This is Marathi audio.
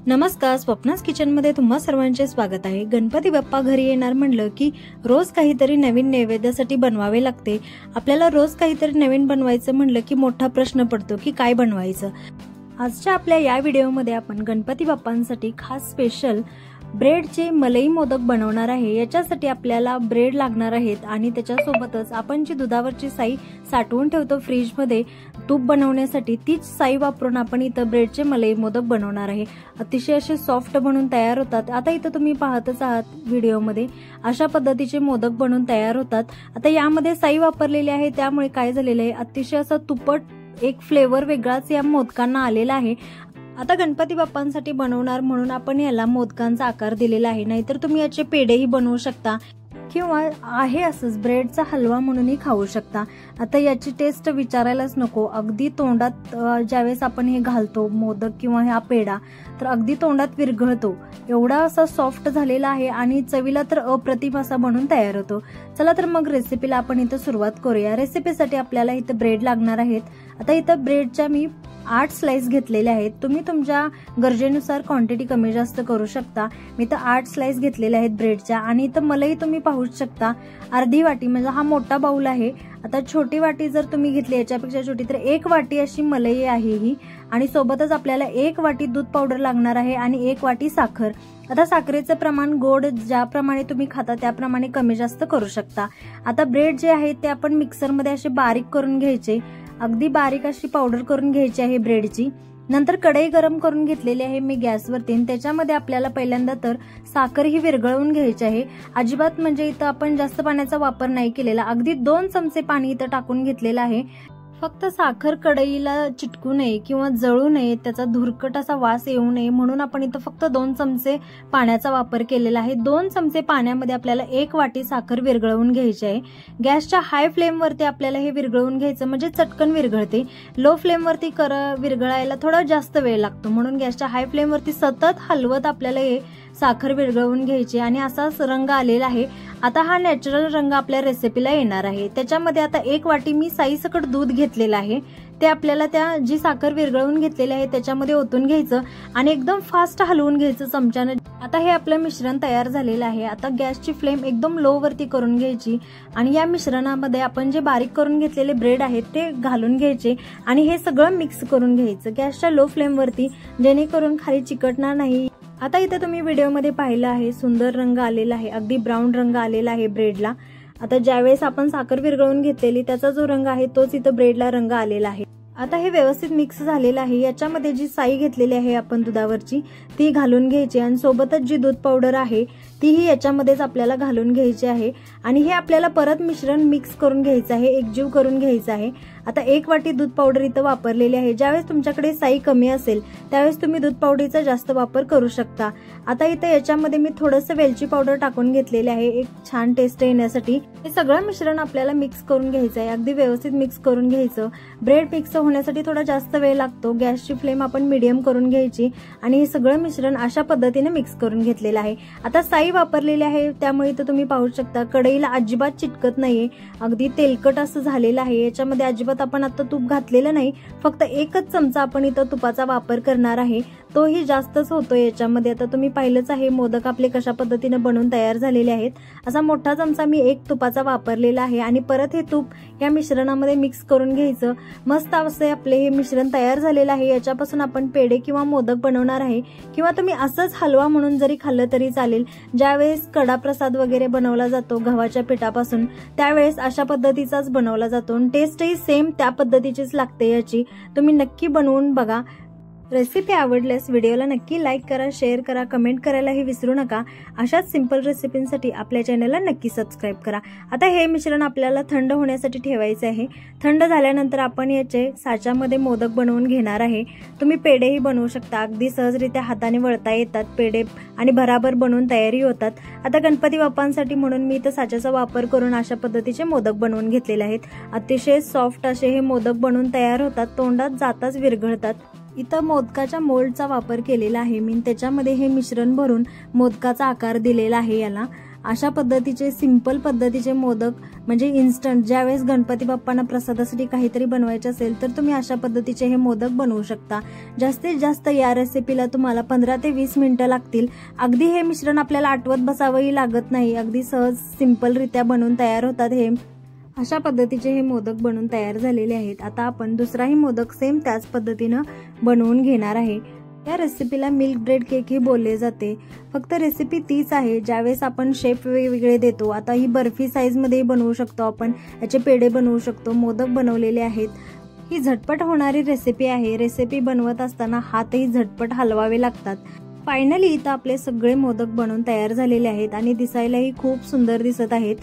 नमस्कार, स्वप्नास किचनमध्ये तुम्हा सर्वांचे स्वागत आहे। गणपती बाप्पा घरी येणार म्हणलं की रोज काहीतरी नवीन नैवेद्यासाठी बनवावे लागते। आपल्याला रोज काहीतरी नवीन बनवायचं म्हणलं की मोठा प्रश्न पडतो की काय बनवायचं। आजच्या आपल्या या व्हिडिओमध्ये आपण गणपती बाप्पांसाठी खास स्पेशल ब्रेडचे मलई मोदक बनवणार आहे। याच्यासाठी आपल्याला ब्रेड लागणार आहेत आणि त्याच्यासोबतच आपण जी दुधावरची साई साठवून ठेवतो फ्रीज मध्ये तूप बनवण्यासाठी, तीच साई वापरून आपण इथं ब्रेडचे मलई मोदक बनवणार आहे। अतिशय असे सॉफ्ट बनून तयार होतात। आता इथं तुम्ही पाहतच आहात व्हिडिओमध्ये अशा पद्धतीचे मोदक बनून तयार होतात। आता यामध्ये साई वापरलेली आहे त्यामुळे काय झालेलं आहे, अतिशय असं तुपट एक फ्लेवर वेगळाच या मोदकांना आलेला आहे। आता गणपती बाप्पांसाठी बनवणार म्हणून आपण याला मोदकांचा आकार दिलेला आहे, नाहीतर तुम्ही याचे पेढेही बनवू शकता किंवा आहे असंच ब्रेडचा हलवा म्हणूनही खाऊ शकता। आता याची टेस्ट विचारायलाच नको, अगदी तोंडात ज्यावेळेस आपण हे घालतो मोदक किंवा हा पेढा तर अगदी तोंडात विरघळतो, एवढा असा सॉफ्ट झालेला आहे आणि चवीला तर अप्रतिम असा बनून तयार होतो। चला तर मग रेसिपीला आपण इथं सुरुवात करूया। रेसिपीसाठी आपल्याला इथं ब्रेड लागणार आहेत। आता इथं ब्रेडच्या मी 8 स्लाइस घेतलेले आहेत। तुम्ही तुमच्या गरजेनुसार क्वांटिटी कमी जास्त करू शकता। मी तर 8 स्लाइस घेतलेले आहेत ब्रेडच्या। आणि इथं मलई तुम्ही पाहू शकता अर्धी वाटी, म्हणजे हा मोठा बाउल आहे। आता छोटी वाटी जर तुम्ही घेतली याच्यापेक्षा छोटी तर 1 वाटी अशी मलई आहे ही, आणि सोबतच आपल्याला 1 वाटी दूध पावडर लागणार आहे आणि 1 वाटी साखर। आता साखरेचं प्रमाण गोड ज्याप्रमाणे तुम्ही खाता त्याप्रमाणे कमी जास्त करू शकता। आता ब्रेड जे आहे ते आपण मिक्सरमध्ये असे बारीक करून घ्यायचे, अगदी बारीक अशी पावडर करून घ्यायची आहे ब्रेडची। नंतर कढई गरम करून घेतलेली आहे मी गॅसवरती, त्याच्यामध्ये आपल्याला पहिल्यांदा तर साखर ही विरघळवून घ्यायची आहे। अजिबात म्हणजे इथं आपण जास्त पाण्याचा वापर नाही केलेला, अगदी 2 चमचे पाणी इथं टाकून घेतलेलं आहे। फक्त साखर कढईला चिटकू नये किंवा जळू नये, त्याचा धुरकट असा वास येऊ नये म्हणून आपण इथं फक्त 2 चमचे पाण्याचा वापर केलेला आहे। 2 चमचे पाण्यामध्ये आपल्याला 1 वाटी साखर विरघळवून घ्यायची आहे। गॅसच्या हाय फ्लेमवरती आपल्याला हे विरघळवून घ्यायचं, म्हणजे चटकन विरघळते। लो फ्लेमवरती विरघळायला थोडा जास्त वेळ लागतो, म्हणून गॅसच्या हाय फ्लेमवरती सतत हलवत आपल्याला हे साखर विरघळवून घ्यायची आणि असाच रंग आलेला आहे। आता हा नॅचरल रंग आपल्या रेसिपीला येणार आहे। त्याच्यामध्ये आता 1 वाटी मी साईसकट दूध घेतलेलं आहे, ते आपल्याला त्या जी साखर विरघळवून घेतलेली आहे त्याच्यामध्ये ओतून घ्यायचं आणि एकदम फास्ट हलवून घ्यायचं चमच्याने। आता हे आपलं मिश्रण तयार झालेलं आहे। आता गॅसची फ्लेम एकदम लो वरती करून घ्यायची आणि या मिश्रणामध्ये आपण जे बारीक करून घेतलेले ब्रेड आहेत ते घालून घ्यायचे आणि हे सगळं मिक्स करून घ्यायचं गॅसच्या लो फ्लेम वरती, जेणेकरून खाली चिकटणार नाही। आता इथे तुम्ही व्हिडिओमध्ये पाहिलं आहे सुंदर रंग आलेला आहे, अगदी ब्राऊन रंग आलेला आहे ब्रेडला। आता ज्यावेळेस आपण साखर विरघळवून घेतलेली त्याचा जो रंग आहे तोच इथं ब्रेडला रंग आलेला आहे। आता हे व्यवस्थित मिक्स झालेलं आहे। याच्यामध्ये जी साई घेतलेली आहे आपण दुधावरची ती घालून घ्यायची आणि सोबतच जी दूध पावडर आहे तीही याच्यामध्येच आपल्याला घालून घ्यायची आहे आणि हे आपल्याला परत मिश्रण मिक्स करून घ्यायचं आहे, एकजीव करून घ्यायचं आहे। आता 1 वाटी दूध पावडर इथं वापरलेली आहे। ज्यावेळेस तुमच्याकडे साई कमी असेल त्यावेळेस तुम्ही दूध पावडरचा जास्त वापर करू शकता। आता इथं याच्यामध्ये मी थोडंसं वेलची पावडर टाकून घेतलेले आहे एक छान टेस्ट येण्यासाठी। हे सगळं मिश्रण आपल्याला मिक्स करून घ्यायचं आहे, अगदी व्यवस्थित मिक्स करून घ्यायचं। ब्रेड मिक्स होण्यासाठी थोडा जास्त वेळ लागतो। गॅसची फ्लेम आपण मीडियम करून घ्यायची आणि हे सगळं मिश्रण अशा पद्धतीने मिक्स करून घेतलेलं आहे। आता साई वापरलेली आहे त्यामुळे इथं तुम्ही पाहू शकता कढईला अजिबात चिटकत नाहीये, अगदी तेलकट असं झालेलं आहे। याच्यामध्ये अजिबात आपण आता तूप घातलेलं नाही, फक्त 1च चमचा आपण इथं तुपाचा वापर करणार आहे, तोही जास्तच होतो याच्यामध्ये। आता तुम्ही पाहिलंच आहे मोदक आपले कशा पद्धतीने बनवून तयार झालेले आहेत। असा मोठा चमचा मी 1 तुपाचा वापरलेला आहे आणि परत हे तूप या मिश्रणामध्ये मिक्स करून घ्यायचं। मस्त असे आपले हे मिश्रण तयार झालेलं आहे। याच्यापासून आपण पेढे किंवा मोदक बनवणार आहे किंवा तुम्ही असंच हलवा म्हणून जरी खाल्लं तरी चालेल। ज्यावेळेस कडा प्रसाद वगैरे बनवला जातो गव्हाच्या पिठापासून त्यावेळेस अशा पद्धतीचाच बनवला जातो, टेस्टही सेम त्या पद्धतीचीच लागते याची। तुम्ही नक्की बनवून बघा। रेसिपी आवडल्यास व्हिडिओला नक्की लाईक करा, शेअर करा, कमेंट करायलाही विसरू नका। अशाच सिंपल रेसिपींसाठी आपल्या चॅनलला नक्की सबस्क्राईब करा। आता हे मिश्रण आपल्याला थंड होण्यासाठी ठेवायचे आहे। थंड झाल्यानंतर आपण याचे साच्यामध्ये मोदक बनवून घेणार आहे। तुम्ही पेढेही बनवू शकता, अगदी सहजरित्या हाताने वळता येतात पेढे आणि भराभर बनवून तयारी होतात। आता गणपती बाप्पांसाठी म्हणून मी इथं साच्याचा वापर करून अशा पद्धतीचे मोदक बनवून घेतलेले आहेत। अतिशय सॉफ्ट असे हे मोदक बनवून तयार होतात, तोंडात जाताच विरघळतात। इथं मोदकाच्या मोल्डचा वापर केलेला आहे मी, त्याच्यामध्ये हे मिश्रण भरून मोदकाचा आकार दिलेला आहे याला। अशा पद्धतीचे सिंपल पद्धतीचे मोदक म्हणजे इन्स्टंट ज्यावेळेस गणपती बाप्पांना प्रसादासाठी काहीतरी बनवायचे असेल तर तुम्ही अशा पद्धतीचे हे मोदक बनवू शकता। जास्तीत जास्त या रेसिपीला तुम्हाला 15 ते 20 मिनिटं लागतील। अगदी हे मिश्रण आपल्याला आठवत बसावंही लागत नाही, अगदी सहज सिंपलरित्या बनवून तयार होतात हे। अशा पद्धतीचे हे मोदक बनवून तयार झालेले आहेत। आता आपण दुसराही मोदक सेम त्याच पद्धतीनं बनवून घेणार आहे। या रेसिपीला मिल्क ब्रेड केक ही बोलले जाते। फक्त रेसिपी तीच आहे, ज्यावेळेस आपण शेप वेगवेगळे देतो। आता ही बर्फी साईजमध्ये बनवू शकतो आपण, याचे पेढे बनवू शकतो, मोदक बनवलेले आहेत। ही झटपट होणारी रेसिपी आहे। रेसिपी बनवत असताना हातही झटपट हलवावे लागतात। फायनली इथं आपले सगळे मोदक बनवून तयार झालेले आहेत आणि दिसायलाही खूप सुंदर दिसत आहेत।